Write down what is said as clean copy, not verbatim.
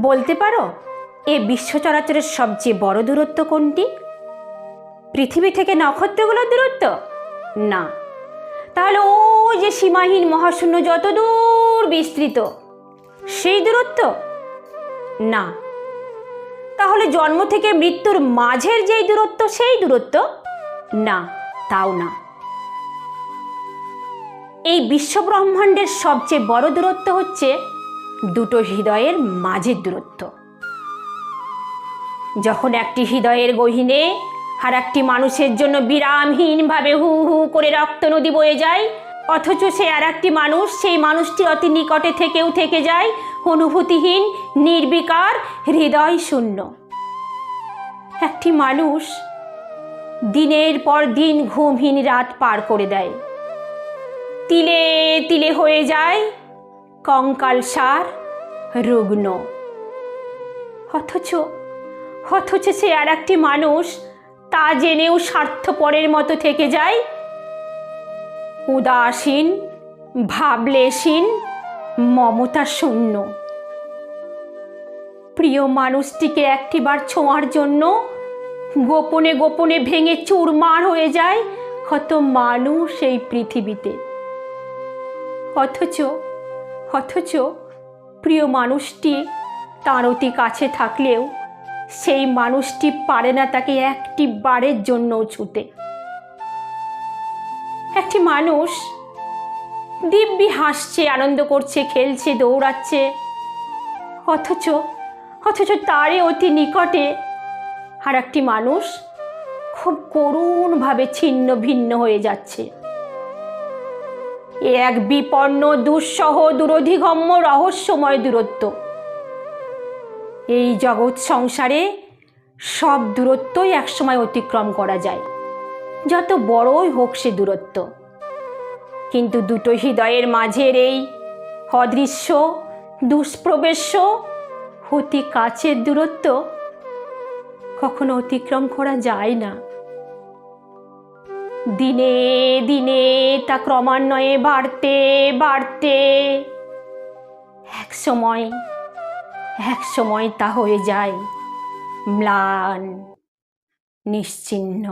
বলতে পারো এ বিশ্ব চরাচরের সবচেয়ে বড় দূরত্ব কোনটি? পৃথিবী থেকে নক্ষত্রগুলোর দূরত্ব? না। তাহলে ও যে সীমাহীন মহাশূন্য যত দূর বিস্তৃত সেই দূরত্ব? না। তাহলে জন্ম থেকে মৃত্যুর মাঝের যেই দূরত্ব সেই দূরত্ব? না, তাও না। এই বিশ্বব্রহ্মাণ্ডের সবচেয়ে বড় দূরত্ব হচ্ছে দুটো হৃদয়ের মাঝের দূরত্ব। যখন একটি হৃদয়ের গহীনে আর একটি মানুষের জন্য বিরামহীনভাবে হু হু করে রক্ত নদী বয়ে যায়, অথচ সে আর একটি মানুষ সেই মানুষটি অতি নিকটে থেকেও থেকে যায় অনুভূতিহীন, নির্বিকার, হৃদয় শূন্য। একটি মানুষ দিনের পর দিন ঘুমহীন রাত পার করে দেয়, তিলে তিলে হয়ে যায় কঙ্কালসার, রুগ্ন। অথচ সে আর একটি মানুষ তা জেনেও স্বার্থপরের মতো থেকে যায় উদাসীন, ভাবলেশীন, মমতা শূন্য। প্রিয় মানুষটিকে একটিবার ছোঁয়ার জন্য গোপনে গোপনে ভেঙে চুরমার হয়ে যায় কত মানুষ এই পৃথিবীতে। অথচ প্রিয় মানুষটি তার অতি কাছে থাকলেও সেই মানুষটি পারে না তাকে একটি বারের জন্যও ছুতে। একটি মানুষ দিব্যি হাসছে, আনন্দ করছে, খেলছে, দৌড়াচ্ছে, অথচ তারই অতি নিকটে আর একটি মানুষ খুব করুণভাবে ছিন্ন ভিন্ন হয়ে যাচ্ছে। এ এক বিপন্ন, দুঃসহ, দুরধিগম্য, রহস্যময় দূরত্ব। এই জগৎ সংসারে সব দূরত্বই একসময় অতিক্রম করা যায়, যত বড়ই হোক সে দূরত্ব। কিন্তু দুটো হৃদয়ের মাঝের এই অদৃশ্য, দুষ্প্রবেশ্য, অতি কাছের দূরত্ব কখনো অতিক্রম করা যায় না। দিনে দিনে তা ক্রমান্বয়ে বাড়তে বাড়তে এক সময় তা হয়ে যায় ম্লান, নিশ্চিহ্ন।